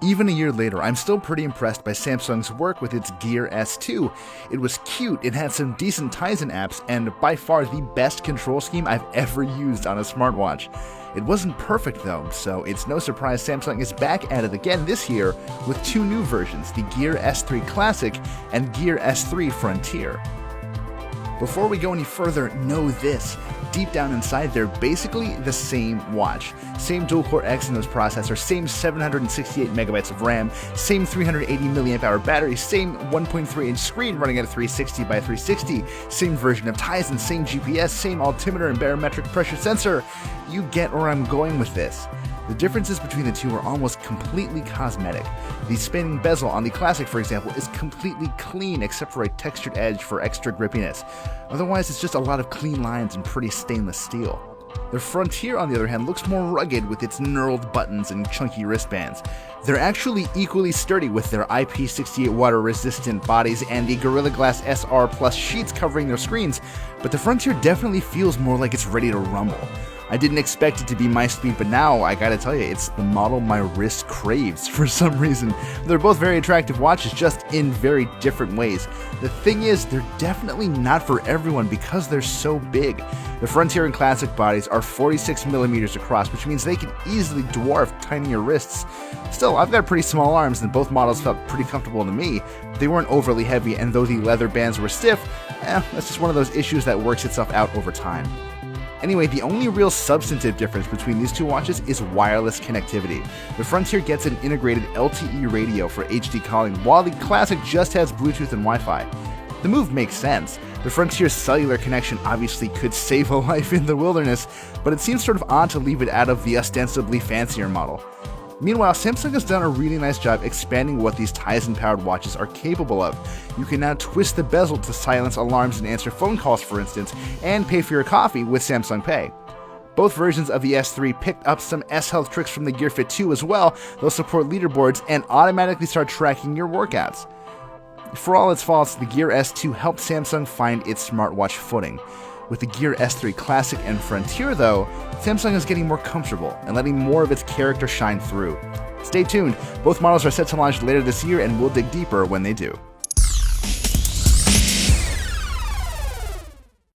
Even a year later, I'm still pretty impressed by Samsung's work with its Gear S2. It was cute, it had some decent Tizen apps, and by far the best control scheme I've ever used on a smartwatch. It wasn't perfect though, so it's no surprise Samsung is back at it again this year with two new versions, the Gear S3 Classic and Gear S3 Frontier. Before we go any further, know this. Deep down inside, they're basically the same watch. Same dual-core Exynos processor, same 768 megabytes of RAM, same 380 mAh battery, same 1.3-inch screen running at a 360 by 360, same version of Tizen, same GPS, same altimeter and barometric pressure sensor. You get where I'm going with this. The differences between the two are almost completely cosmetic. The spinning bezel on the Classic, for example, is completely clean except for a textured edge for extra grippiness. Otherwise, it's just a lot of clean lines and pretty stainless steel. The Frontier, on the other hand, looks more rugged with its knurled buttons and chunky wristbands. They're actually equally sturdy with their IP68 water-resistant bodies and the Gorilla Glass SR Plus sheets covering their screens, but the Frontier definitely feels more like it's ready to rumble. I didn't expect it to be my speed, but now, I gotta tell you, it's the model my wrist craves for some reason. They're both very attractive watches, just in very different ways. The thing is, they're definitely not for everyone because they're so big. The Frontier and Classic bodies are 46 millimeters across, which means they can easily dwarf tinier wrists. Still, I've got pretty small arms, and both models felt pretty comfortable to me. They weren't overly heavy, and though the leather bands were stiff, that's just one of those issues that works itself out over time. Anyway, the only real substantive difference between these two watches is wireless connectivity. The Frontier gets an integrated LTE radio for HD calling, while the Classic just has Bluetooth and Wi-Fi. The move makes sense. The Frontier's cellular connection obviously could save a life in the wilderness, but it seems sort of odd to leave it out of the ostensibly fancier model. Meanwhile, Samsung has done a really nice job expanding what these Tizen-powered watches are capable of. You can now twist the bezel to silence alarms and answer phone calls, for instance, and pay for your coffee with Samsung Pay. Both versions of the S3 picked up some S-Health tricks from the Gear Fit 2 as well. They'll support leaderboards and automatically start tracking your workouts. For all its faults, the Gear S2 helped Samsung find its smartwatch footing. With the Gear S3 Classic and Frontier, though, Samsung is getting more comfortable and letting more of its character shine through. Stay tuned, both models are set to launch later this year and we'll dig deeper when they do.